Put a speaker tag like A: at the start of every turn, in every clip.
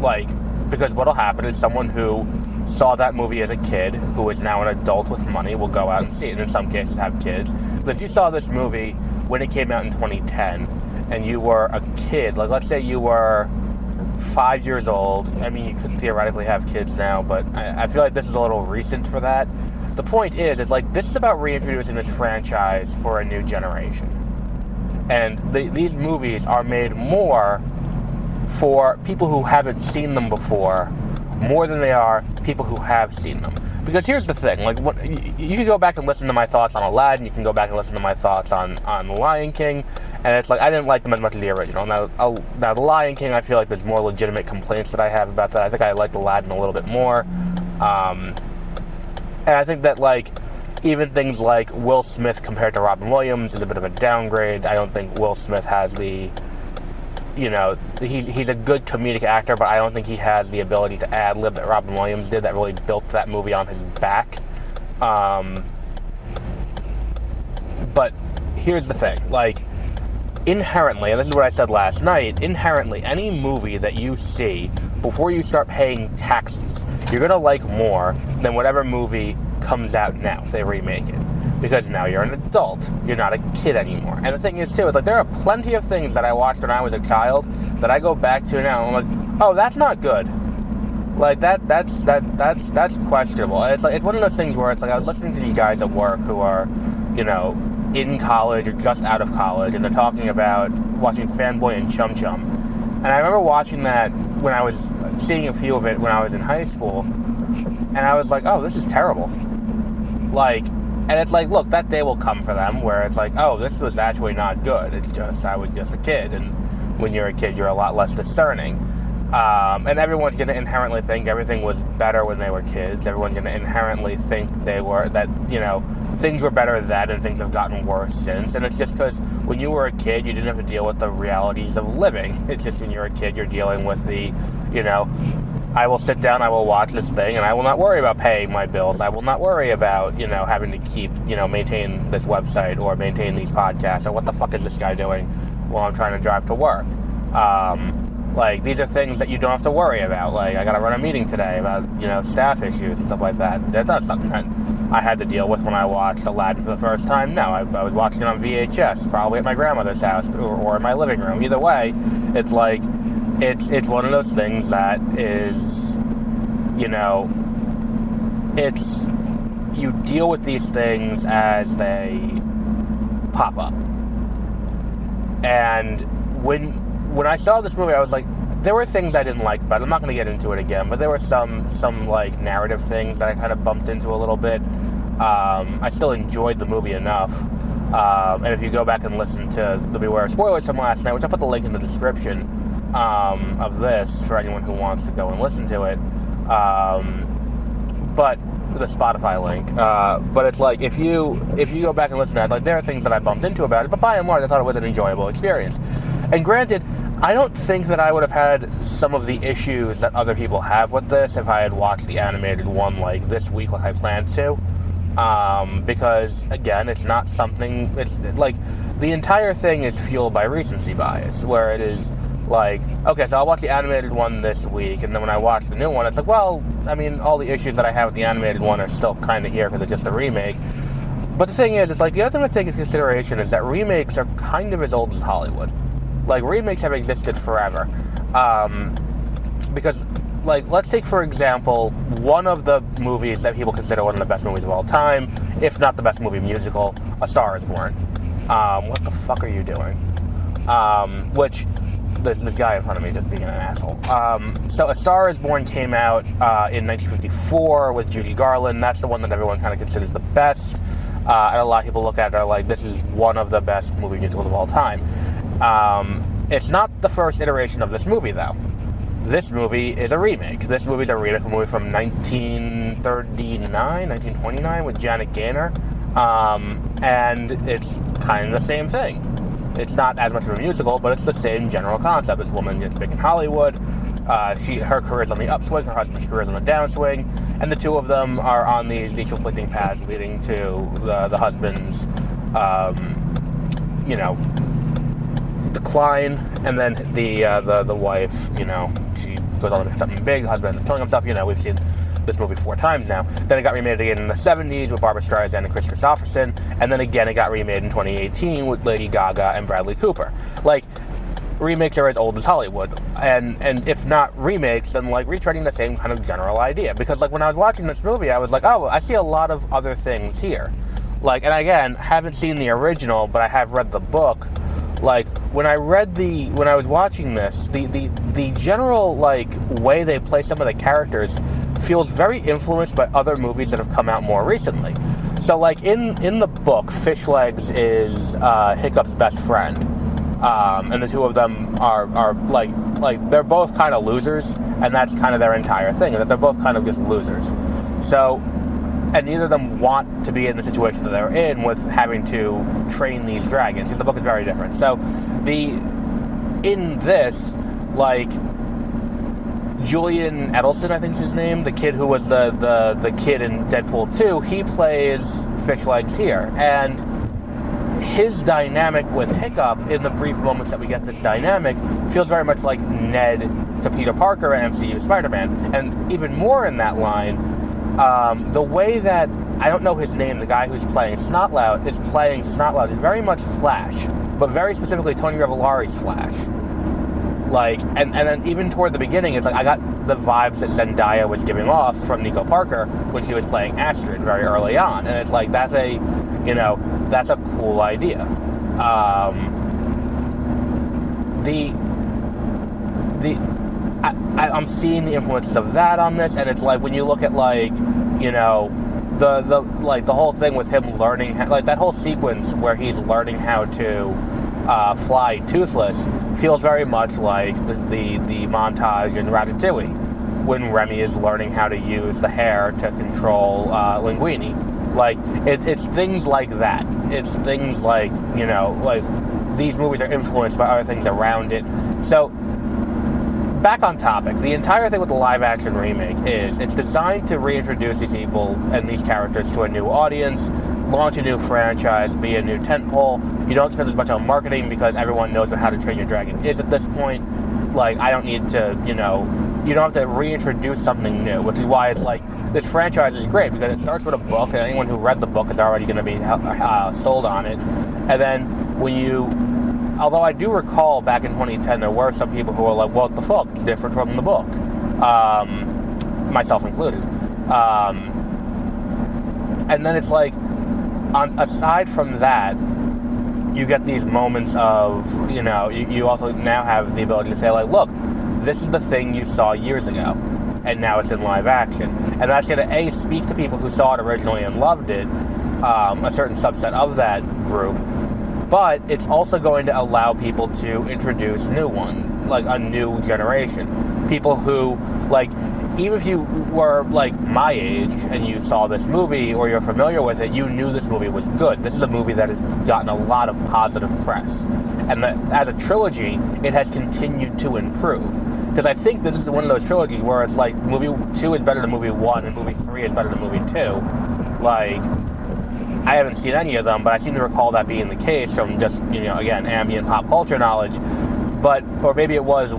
A: Like, because what'll happen is someone who saw that movie as a kid, who is now an adult with money, will go out and see it, and in some cases have kids. But if you saw this movie when it came out in 2010, and you were a kid, like let's say you were 5 years old, I mean, you could theoretically have kids now, but I feel like this is a little recent for that. The point is like, this is about reintroducing this franchise for a new generation. And these movies are made more for people who haven't seen them before, more than they are people who have seen them. Because here's the thing, like, you can go back and listen to my thoughts on Aladdin, you can go back and listen to my thoughts on The Lion King, and it's like, I didn't like them as much as the original. Now, The Lion King, I feel like there's more legitimate complaints that I have about that. I think I liked Aladdin a little bit more. And I think that, like, even things like Will Smith compared to Robin Williams is a bit of a downgrade. I don't think Will Smith has the, he's a good comedic actor, but I don't think he has the ability to ad-lib that Robin Williams did that really built that movie on his back. But here's the thing, like, inherently, and this is what I said last night, inherently, any movie that you see before you start paying taxes, you're going to like more than whatever movie comes out now if they remake it. Because now you're an adult. You're not a kid anymore. And the thing is, too, it's like there are plenty of things that I watched when I was a child that I go back to now and I'm like, oh, that's not good. Like, that's questionable. And it's like, it's one of those things where it's like I was listening to these guys at work who are, in college or just out of college, and they're talking about watching Fanboy and Chum Chum. And I remember watching that when I was seeing a few of it when I was in high school, and I was like, oh, this is terrible. Like, and it's like, look, that day will come for them where it's like, oh, this was actually not good. It's just, I was just a kid, and when you're a kid, you're a lot less discerning. And everyone's going to inherently think everything was better when they were kids. Everyone's going to inherently think things were better then and things have gotten worse since. And it's just because when you were a kid, you didn't have to deal with the realities of living. It's just when you're a kid, you're dealing with the, I will sit down, I will watch this thing, and I will not worry about paying my bills. I will not worry about, having to keep, maintain this website or maintain these podcasts, or what the fuck is this guy doing while I'm trying to drive to work. Like, these are things that you don't have to worry about. Like, I got to run a meeting today about, staff issues and stuff like that. That's not something that I had to deal with when I watched Aladdin for the first time. No, I was watching it on VHS, probably at my grandmother's house or in my living room. Either way, it's like, it's one of those things that is, it's, you deal with these things as they pop up. And when I saw this movie, I was like, there were things I didn't like about it. I'm not going to get into it again, but there were some like narrative things that I kind of bumped into a little bit. I still enjoyed the movie enough. And if you go back and listen to the Beware of Spoilers from last night, which I'll put the link in the description of this for anyone who wants to go and listen to it, but the Spotify link. But it's like, if you go back and listen to that, like, there are things that I bumped into about it, but by and large, I thought it was an enjoyable experience. And granted, I don't think that I would have had some of the issues that other people have with this if I had watched the animated one, like, this week, like I planned to. Because, again, it's not something, it's, like, the entire thing is fueled by recency bias, where it is, like, okay, so I'll watch the animated one this week, and then when I watch the new one, it's like, well, I mean, all the issues that I have with the animated one are still kind of here because it's just a remake. But the thing is, it's like, the other thing to take into consideration is that remakes are kind of as old as Hollywood. Like, remakes have existed forever. Because, like, let's take, for example, one of the movies that people consider one of the best movies of all time, if not the best movie musical, A Star is Born. What the fuck are you doing? Which, this guy in front of me is just being an asshole. So A Star is Born came out in 1954 with Judy Garland. That's the one that everyone kind of considers the best. And a lot of people look at it and are like, this is one of the best movie musicals of all time. It's not the first iteration of this movie, though. This movie is a remake. This movie is a remake of a movie from 1929 with Janet Gaynor. And it's kind of the same thing. It's not as much of a musical, but it's the same general concept. This woman gets big in Hollywood. Her career's on the upswing, her husband's career's on the downswing, and the two of them are on these conflicting paths leading to the husband's, decline, and then the wife, she goes on to something big, husband ends up killing himself. We've seen this movie 4 times now. Then it got remade again in the 70s with Barbra Streisand and Chris Christopherson, and then again it got remade in 2018 with Lady Gaga and Bradley Cooper. Remakes are as old as Hollywood, and if not remakes, then retreading the same kind of general idea. Because when I was watching this movie, I was like, oh, I see a lot of other things here. And again, haven't seen the original, but I have read the book. When I was watching this, the general way they play some of the characters feels very influenced by other movies that have come out more recently. So in the book, Fish Legs is Hiccup's best friend. And the two of them are they're both kind of losers, and that's kind of their entire thing, that they're both kind of just losers. So, and neither of them want to be in the situation that they're in with having to train these dragons, because the book is very different. So, in this, Julian Edelson, I think is his name, the kid who was the kid in Deadpool 2, he plays Fish Legs here, and his dynamic with Hiccup, in the brief moments that we get this dynamic, feels very much like Ned to Peter Parker and MCU Spider-Man. And even more in that line, the way that, I don't know his name, the guy who's playing Snotlout is very much Flash, but very specifically Tony Revolari's Flash. And then even toward the beginning, it's I got the vibes that Zendaya was giving off from Nico Parker when she was playing Astrid very early on. And it's that's a cool idea. I'm seeing the influences of that on this, and it's when you look at the whole thing with him learning that whole sequence where he's learning how to fly toothless feels very much like the montage in Ratatouille when Remy is learning how to use the hair to control Linguini. It's things like that. It's things these movies are influenced by other things around it. So, back on topic, the entire thing with the live-action remake is it's designed to reintroduce these people and these characters to a new audience, launch a new franchise, be a new tentpole. You don't spend as much on marketing because everyone knows what How to Train Your Dragon is at this point. I don't need to, you don't have to reintroduce something new, which is why it's this franchise is great, because it starts with a book, and anyone who read the book is already going to be sold on it. And then although I do recall back in 2010, there were some people who were like, what the fuck, it's different from the book. Myself included. And then it's aside from that, you get these moments of, you also now have the ability to say, look, this is the thing you saw years ago, and now it's in live action. And that's going to, speak to people who saw it originally and loved it, a certain subset of that group, but it's also going to allow people to introduce new one, a new generation. People who, even if you were, my age and you saw this movie or you're familiar with it, you knew this movie was good. This is a movie that has gotten a lot of positive press. And that, as a trilogy, it has continued to improve. Because I think this is one of those trilogies where it's movie 2 is better than movie 1 and movie 3 is better than movie 2. I haven't seen any of them, but I seem to recall that being the case from just, again, ambient pop culture knowledge. But, or maybe it was,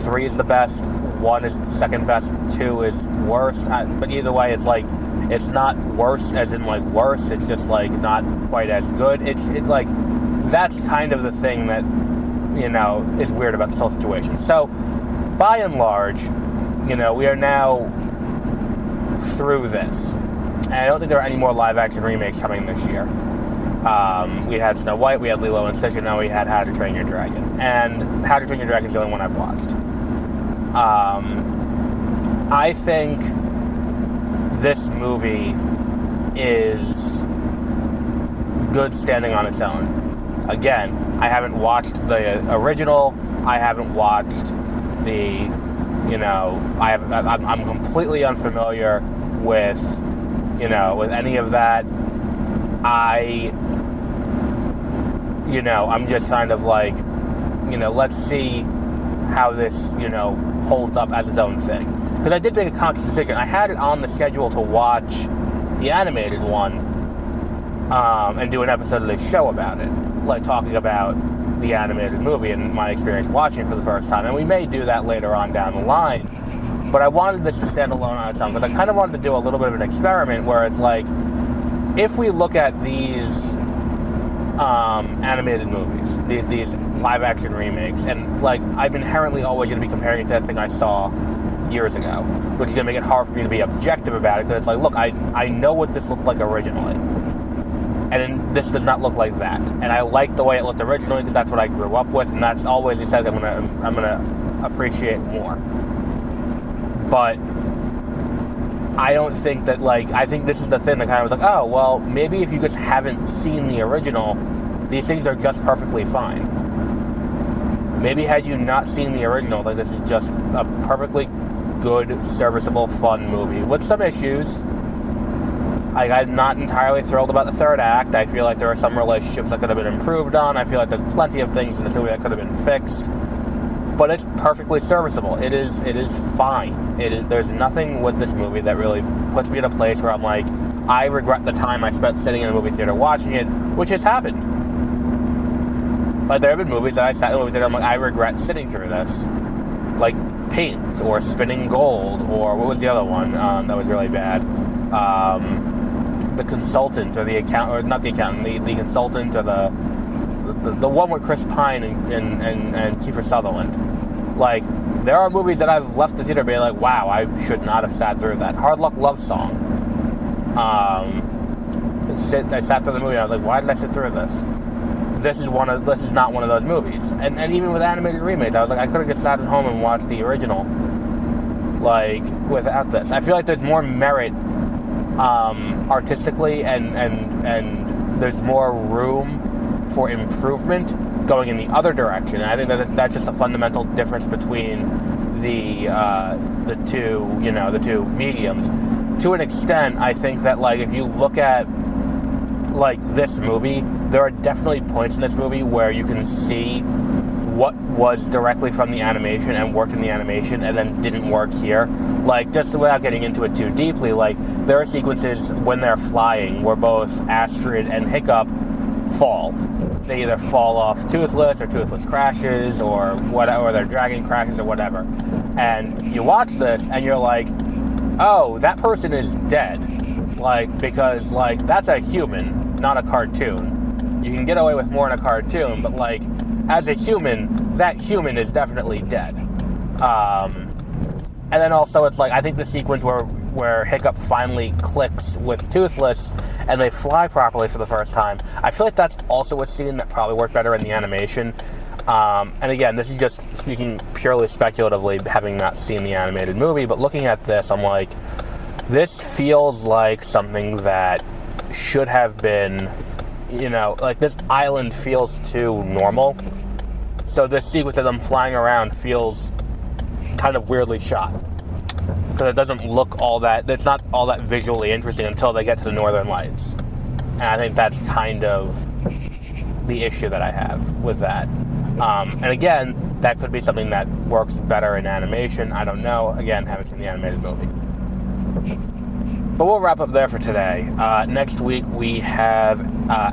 A: 3 is the best, 1 is second best, 2 is worst. But either way, it's it's not worse as in worse, it's just not quite as good. It's that's kind of the thing that, is weird about this whole situation. So, by and large, we are now through this. And I don't think there are any more live-action remakes coming this year. We had Snow White, we had Lilo and Stitch, and now we had How to Train Your Dragon. And How to Train Your Dragon is the only one I've watched. I think this movie is good standing on its own. Again, I haven't watched the original. I haven't watched the, I'm completely unfamiliar with, with any of that. I'm just kind of let's see how this, holds up as its own thing. Because I did make a conscious decision. I had it on the schedule to watch the animated one and do an episode of the show about it. Talking about the animated movie and my experience watching it for the first time. And we may do that later on down the line. But I wanted this to stand alone on its own because I kind of wanted to do a little bit of an experiment where it's like, if we look at these animated movies, these live-action remakes, and like I'm inherently always going to be comparing it to that thing I saw years ago, which is going to make it hard for me to be objective about it because it's like, look, I know what this looked like originally, and this does not look like that, and I like the way it looked originally because that's what I grew up with, and that's always the side I'm gonna appreciate more. But I don't think that, like, I think this is the thing that kind of was like, oh, well, maybe if you just haven't seen the original, these things are just perfectly fine. Maybe had you not seen the original, like, this is just a perfectly good, serviceable, fun movie with some issues. Like, I'm not entirely thrilled about the third act. I feel like there are some relationships that could have been improved on. I feel like there's plenty of things in this movie that could have been fixed. But it's perfectly serviceable. It is fine. There's nothing with this movie that really puts me in a place where I'm like, I regret the time I spent sitting in a movie theater watching it, which has happened. Like, there have been movies that I sat in a movie theater and I'm like, I regret sitting through this. Like Paint, or Spinning Gold, or what was the other one that was really bad? The Consultant, or the accountant, or not the accountant, the Consultant, or the one with Chris Pine and Kiefer Sutherland. Like, there are movies that I've left the theater being like, wow, I should not have sat through that. Hard Luck Love Song. I sat through the movie and I was like, why did I sit through this? This is not one of those movies. And even with animated remakes, I was like, I could have just sat at home and watched the original, like, without this. I feel like there's more merit artistically, and there's more room for improvement going in the other direction. And I think that's just a fundamental difference between the two mediums. To an extent, I think that, like, if you look at, like, this movie, there are definitely points in this movie where you can see what was directly from the animation and worked in the animation and then didn't work here. Like, just without getting into it too deeply, like, there are sequences when they're flying where both Astrid and Hiccup fall. They either fall off Toothless, or Toothless crashes, or whatever, or their dragon crashes, or whatever. And you watch this and you're like, oh, that person is dead. Like, because, like, that's a human, not a cartoon. You can get away with more in a cartoon, but, like, as a human, that human is definitely dead. And then also, it's like, I think the sequence where Hiccup finally clicks with Toothless and they fly properly for the first time, I feel like that's also a scene that probably worked better in the animation. And again, this is just speaking purely speculatively, having not seen the animated movie, but looking at this, I'm like, this feels like something that should have been, like, this island feels too normal. So this sequence of them flying around feels kind of weirdly shot. Because it doesn't look it's not all that visually interesting until they get to the Northern Lights. And I think that's kind of the issue that I have with that. And again, that could be something that works better in animation. I don't know. Again, haven't seen the animated movie. But we'll wrap up there for today. Next week we have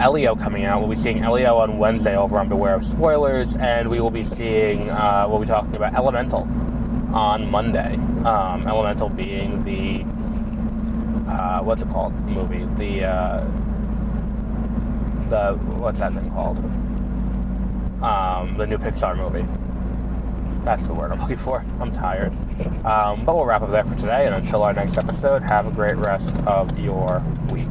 A: Elio coming out. We'll be seeing Elio on Wednesday over on Beware of Spoilers, and we will be seeing, we'll be talking about Elemental on Monday. Elemental being the, what's it called, movie? What's that thing called? The new Pixar movie. That's the word I'm looking for. I'm tired. But we'll wrap up there for today, and until our next episode, have a great rest of your week.